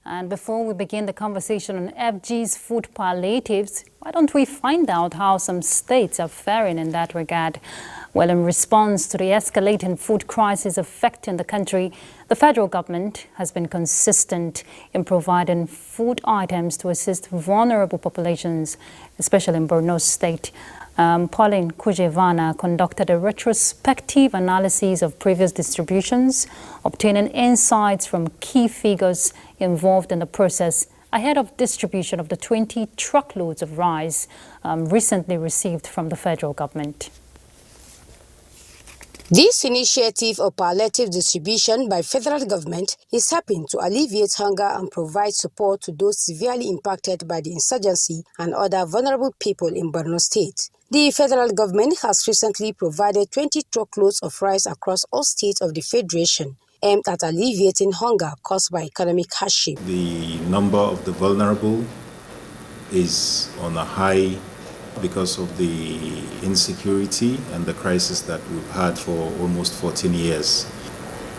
And before we begin the conversation on FG's food palliatives, why don't we find out how some states are faring in that regard? Well, in response to the escalating food crisis affecting the country, the federal government has been consistent in providing food items to assist vulnerable populations, especially in Borno State. Pauline Kujevana conducted a retrospective analysis of previous distributions, obtaining insights from key figures involved in the process ahead of distribution of the 20 truckloads of rice recently received from the federal government. This initiative of palliative distribution by federal government is helping to alleviate hunger and provide support to those severely impacted by the insurgency and other vulnerable people in Borno State. The federal government has recently provided 20 truckloads of rice across all states of the federation, aimed at alleviating hunger caused by economic hardship. The number of the vulnerable is on a high because of the insecurity and the crisis that we've had for almost 14 years.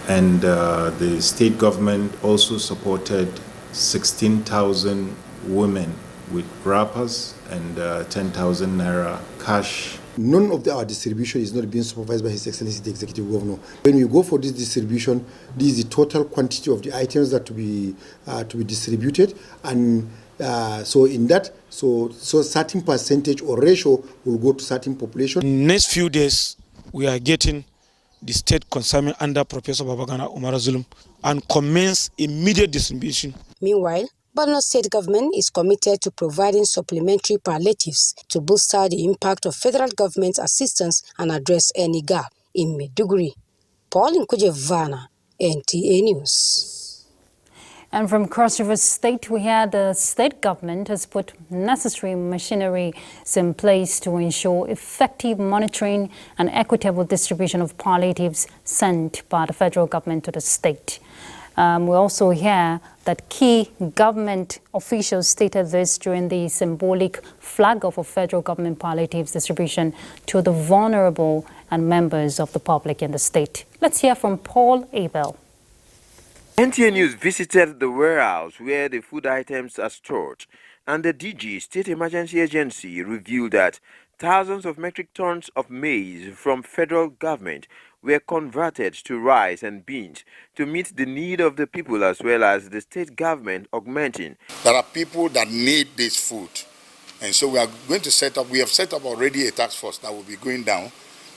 And the state government also supported 16,000 women with wrappers and 10,000 naira cash. None of our distribution is not being supervised by His Excellency the Executive Governor. When we go for this distribution, this is the total quantity of the items that to be distributed, and so in that, so certain percentage or ratio will go to certain population. In the next few days, we are getting the state consignment under Professor Babagana Umar Zulum and commence immediate distribution. Meanwhile, Borno State government is committed to providing supplementary palliatives to booster the impact of federal government assistance and address any gap. In Maiduguri, Pauline Kujevana, NTA News. And from Cross River State, we had the state government has put necessary machinery in place to ensure effective monitoring and equitable distribution of palliatives sent by the federal government to the state. We also hear that key government officials stated this during the symbolic flag-off of federal government palliatives distribution to the vulnerable and members of the public in the state. Let's hear from Paul Abel. NTA News visited the warehouse where the food items are stored, and the DG State Emergency Agency revealed that thousands of metric tons of maize from federal government were converted to rice and beans to meet the need of the people, as well as the state government augmenting. There are people that need this food, and so we have set up already a task force that will be going down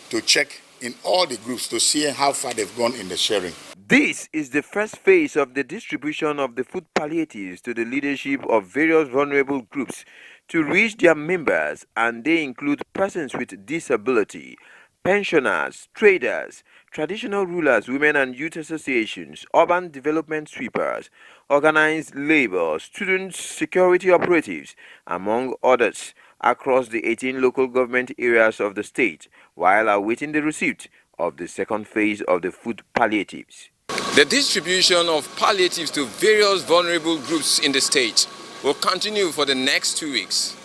to check in all the groups to see how far they've gone in the sharing. This is the first phase of the distribution of the food palliatives to the leadership of various vulnerable groups to reach their members, and they include persons with disability, pensioners, traders, traditional rulers, women and youth associations, urban development sweepers, organized labor, students, security operatives, among others, across the 18 local government areas of the state, while awaiting the receipt of the second phase of the food palliatives. The distribution of palliatives to various vulnerable groups in the state will continue for the next 2 weeks.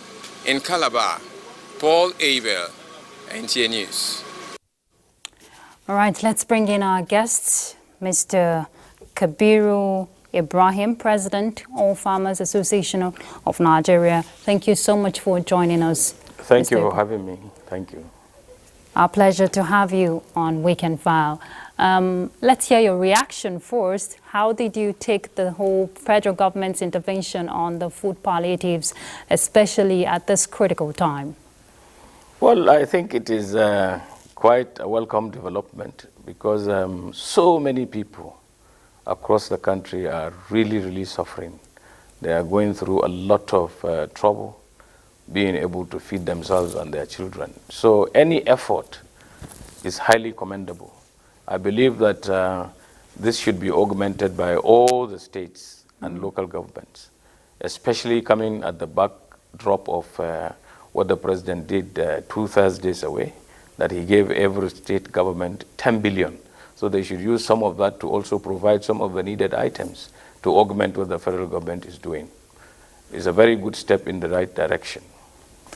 In Calabar, Paul Abel, NTA News. All right, let's bring in our guests, Mr. Kabiru Ibrahim, President, All Farmers Association of Nigeria. Thank you so much for joining us. Thank you for having me. Thank you. Our pleasure to have you on Weekend File. Let's hear your reaction first. How did you take the whole federal government's intervention on the food palliatives, especially at this critical time? Well, I think it is quite a welcome development because so many people across the country are really suffering. They are going through a lot of trouble being able to feed themselves and their children. So any effort is highly commendable. I believe that this should be augmented by all the states and local governments, especially coming at the backdrop of what the president did 2 Thursdays away, that he gave every state government 10 billion. So they should use some of that to also provide some of the needed items to augment what the federal government is doing. It's a very good step in the right direction.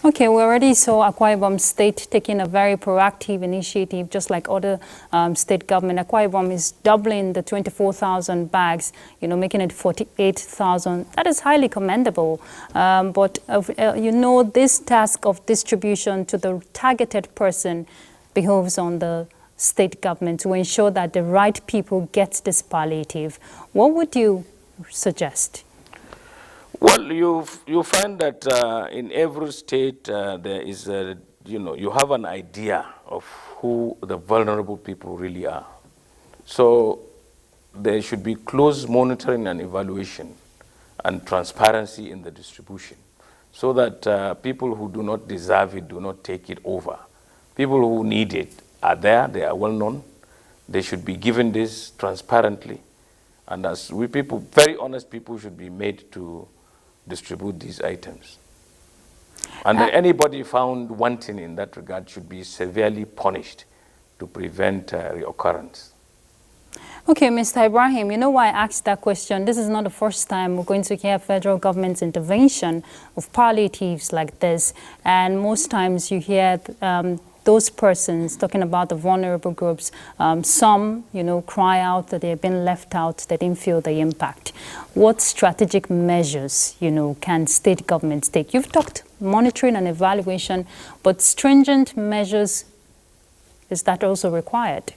Okay, we already saw Akwa Ibom State taking a very proactive initiative, just like other state government. Akwa Ibom is doubling the 24,000 bags, making it 48,000. That is highly commendable. But this task of distribution to the targeted person behoves on the state government to ensure that the right people get this palliative. What would you suggest? Well, you find that in every state there is you have an idea of who the vulnerable people really are. So there should be close monitoring and evaluation and transparency in the distribution, so that people who do not deserve it do not take it over. People who need it are there, they are well known. They should be given this transparently. And as we people, very honest people, should be made to distribute these items. And anybody found wanting in that regard should be severely punished to prevent reoccurrence. Okay, Mr. Ibrahim, you know why I asked that question? This is not the first time we're going to hear federal government's intervention of palliatives like this. And most times you hear those persons talking about the vulnerable groups. Some, cry out that they've been left out, they didn't feel the impact. What strategic measures, can state governments take? You've talked monitoring and evaluation, but stringent measures, is that also required?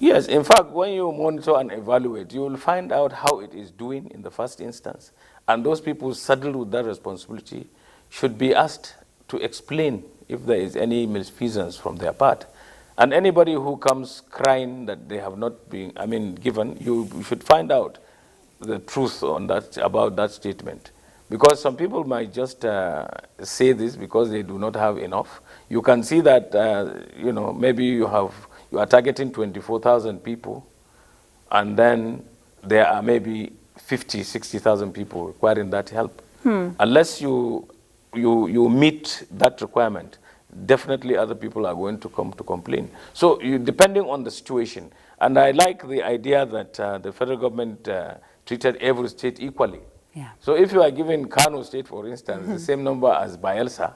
Yes, in fact, when you monitor and evaluate, you will find out how it is doing in the first instance. And those people saddled with that responsibility should be asked to explain if there is any malfeasance from their part. And anybody who comes crying that they have not been, given, you should find out the truth on that, about that statement. Because some people might just say this because they do not have enough. You can see that, maybe you are targeting 24,000 people, and then there are maybe 50, 60,000 people requiring that help. Unless you meet that requirement, definitely other people are going to come to complain. So depending on the situation, and I like the idea that the federal government treated every state equally. Yeah. So if you are giving Kano State, for instance, the same number as Bayelsa,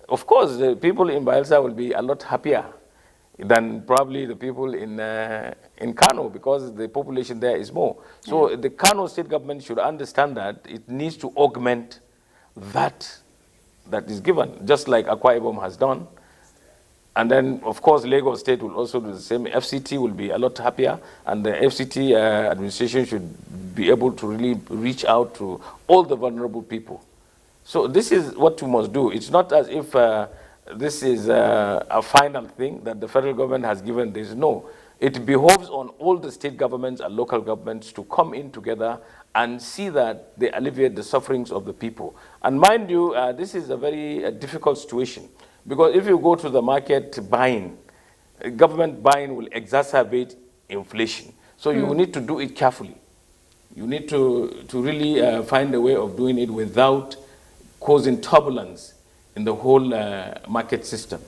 of course the people in Bayelsa will be a lot happier than probably the people in Kano, because the population there is more. So the Kano State government should understand that it needs to augment that is given, just like Akwa Ibom has done. And then, of course, Lagos State will also do the same. FCT will be a lot happier, and the FCT administration should be able to really reach out to all the vulnerable people. So this is what we must do. It's not as if this is a final thing that the federal government has given this. No, it behoves on all the state governments and local governments to come in together and see that they alleviate the sufferings of the people. And mind you, this is a very difficult situation, because if you go to the market buying, government buying will exacerbate inflation. So you need to do it carefully. You need to really find a way of doing it without causing turbulence in the whole market system.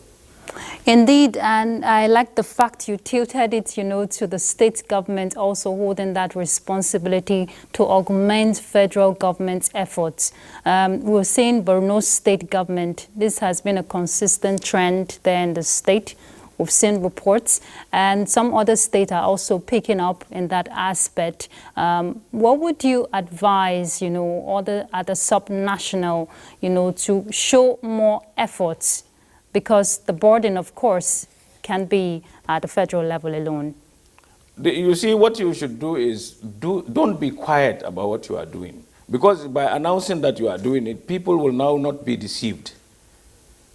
Indeed, and I like the fact you tilted it, to the state government also holding that responsibility to augment federal government's efforts. We were saying Borno state government, this has been a consistent trend there in the state. We've seen reports, and some other states are also picking up in that aspect. What would you advise, at the subnational, to show more efforts? Because the burden, of course, can be at the federal level alone. You see, what you should do is don't be quiet about what you are doing. Because by announcing that you are doing it, people will now not be deceived.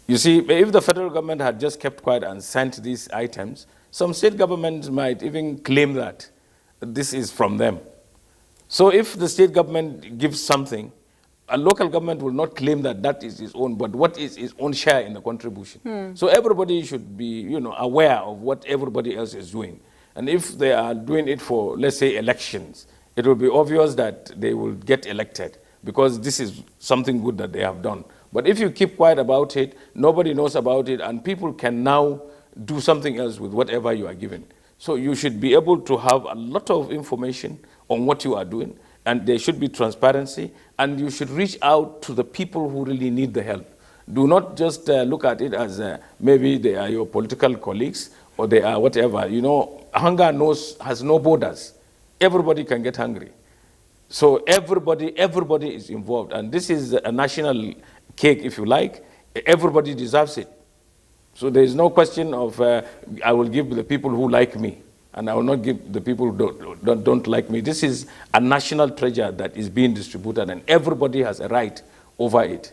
You see, if the federal government had just kept quiet and sent these items, some state governments might even claim that this is from them. So if the state government gives something, a local government will not claim that is its own, but what is its own share in the contribution. So everybody should be, aware of what everybody else is doing. And if they are doing it for, let's say, elections, it will be obvious that they will get elected, because this is something good that they have done. But if you keep quiet about it, nobody knows about it, and people can now do something else with whatever you are given. So you should be able to have a lot of information on what you are doing, and there should be transparency, and you should reach out to the people who really need the help. Do not just look at it as maybe they are your political colleagues or they are whatever. You know, hunger has no borders. Everybody can get hungry. So everybody is involved. And this is a national cake, if you like. Everybody deserves it. So there is no question of I will give the people who like me and I will not give the people who don't like me. This is a national treasure that is being distributed and everybody has a right over it.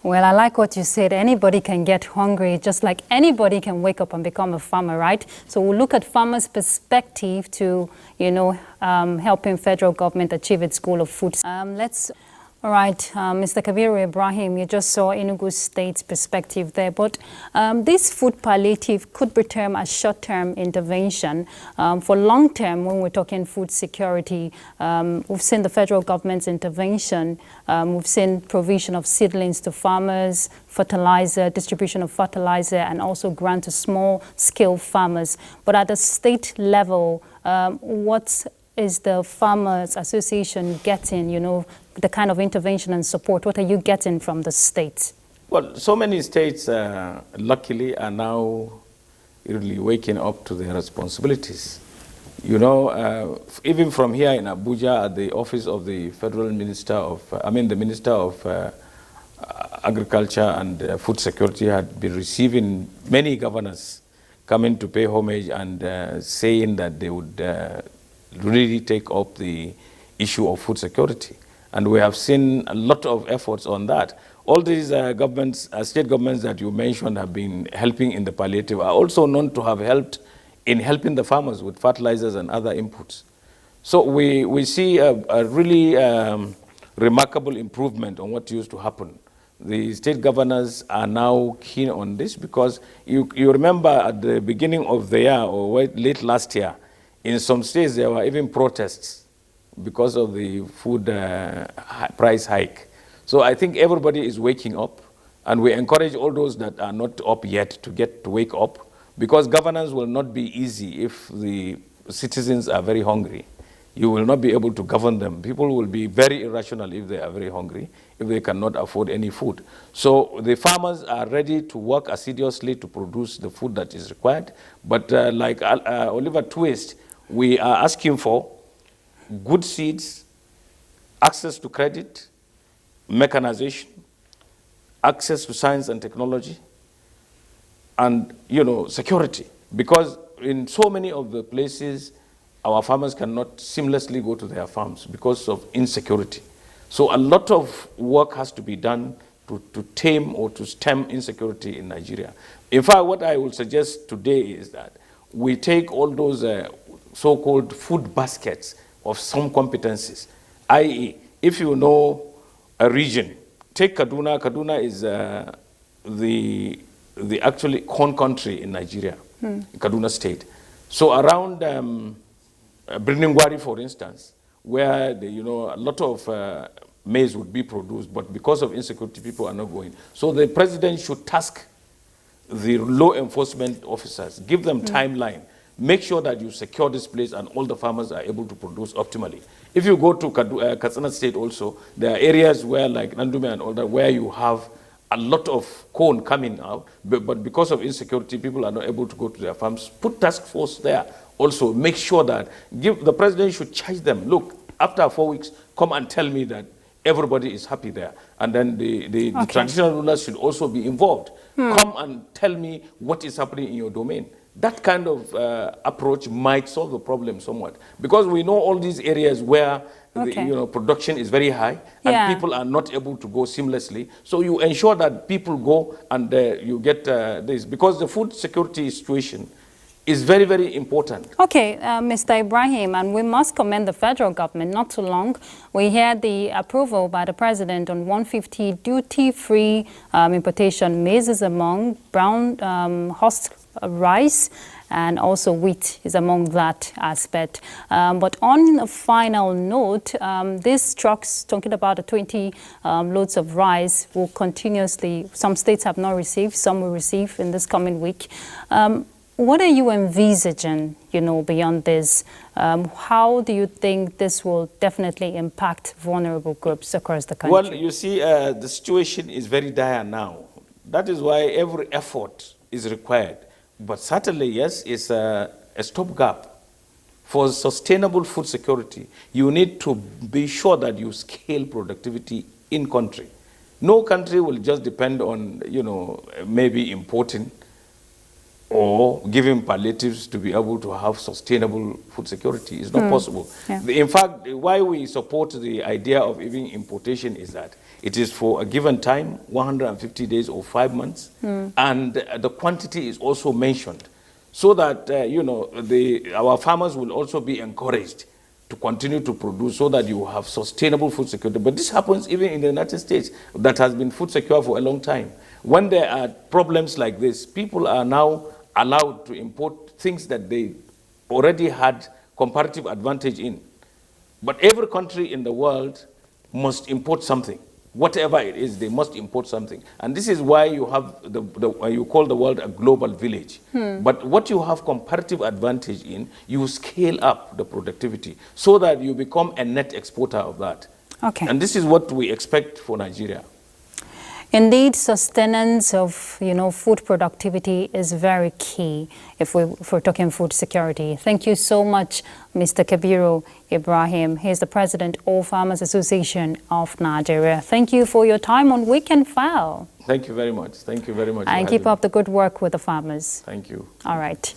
Well, I like what you said. Anybody can get hungry, just like anybody can wake up and become a farmer, right? So we'll look at farmers' perspective to, helping federal government achieve its goal of food. All right, Mr. Kabiru Ibrahim, you just saw Enugu State's perspective there, but this food palliative could be termed a short-term intervention. For long-term, when we're talking food security, we've seen the federal government's intervention. We've seen provision of seedlings to farmers, fertilizer, distribution of fertilizer, and also grant to small-scale farmers. But at the state level, what is the Farmers Association getting, the kind of intervention and support? What are you getting from the states? Well, so many states, luckily, are now really waking up to their responsibilities. Even from here in Abuja, at the office of the Federal Minister of, the Minister of Agriculture and Food Security had been receiving many governors coming to pay homage and saying that they would really take up the issue of food security. And we have seen a lot of efforts on that. All these governments, state governments that you mentioned have been helping in the palliative are also known to have helped in helping the farmers with fertilizers and other inputs. So we see a really remarkable improvement on what used to happen. The state governors are now keen on this because you remember at the beginning of the year or late last year, in some states there were even protests because of the food price hike. So I think everybody is waking up, and we encourage all those that are not up yet to wake up, because governance will not be easy if the citizens are very hungry. You will not be able to govern them. People will be very irrational if they are very hungry, if they cannot afford any food. So the farmers are ready to work assiduously to produce the food that is required. But like Oliver Twist, we are asking for good seeds, access to credit, mechanization, access to science and technology, and security. Because in so many of the places, our farmers cannot seamlessly go to their farms because of insecurity. So a lot of work has to be done to tame or to stem insecurity in Nigeria. In fact, what I will suggest today is that we take all those so-called food baskets of some competencies, i.e., if you know a region, take Kaduna. Kaduna is the actually corn country in Nigeria, Kaduna State. So around Birningwari, for instance, where a lot of maize would be produced, but because of insecurity, people are not going. So the president should task the law enforcement officers, give them timeline, make sure that you secure this place and all the farmers are able to produce optimally. If you go to Katsina State also, there are areas where, like Nandume and all that, where you have a lot of corn coming out, but because of insecurity, people are not able to go to their farms. Put task force there. Also, make sure that the president should charge them. Look, after 4 weeks, come and tell me that everybody is happy there. And then the traditional rulers should also be involved. Come and tell me what is happening in your domain. That kind of approach might solve the problem somewhat, because we know all these areas where production is very high and people are not able to go seamlessly. So you ensure that people go and you get this, because the food security situation is very, very important. Okay, Mr. Ibrahim, and we must commend the federal government. Not too long, we had the approval by the president on 150 duty-free importation maize among brown husk rice, and also wheat is among that aspect. But on a final note, these trucks, talking about the 20 loads of rice, will continuously, some states have not received, some will receive in this coming week. What are you envisaging, beyond this? How do you think this will definitely impact vulnerable groups across the country? Well, you see, the situation is very dire now. That is why every effort is required. But certainly, yes, it's a stopgap. For sustainable food security, you need to be sure that you scale productivity in country. No country will just depend on, maybe importing or giving palliatives to be able to have sustainable food security. It's not possible. Yeah. In fact, why we support the idea of even importation is that it is for a given time, 150 days or 5 months, and the quantity is also mentioned, so that our farmers will also be encouraged to continue to produce, so that you have sustainable food security. But this happens even in the United States, that has been food secure for a long time. When there are problems like this, people are now allowed to import things that they already had comparative advantage in. But every country in the world must import something. Whatever it is, they must import something. And this is why you have you call the world a global village. But what you have comparative advantage in, you scale up the productivity so that you become a net exporter of that. Okay. And this is what we expect for Nigeria. Indeed, sustenance of food productivity is very key if we're talking food security. Thank you so much, Mr. Kabiru Ibrahim. He's the president of Farmers Association of Nigeria. Thank you for your time on Weekend File. Thank you very much. Thank you very much. And keep up the good work with the farmers. Thank you. All right.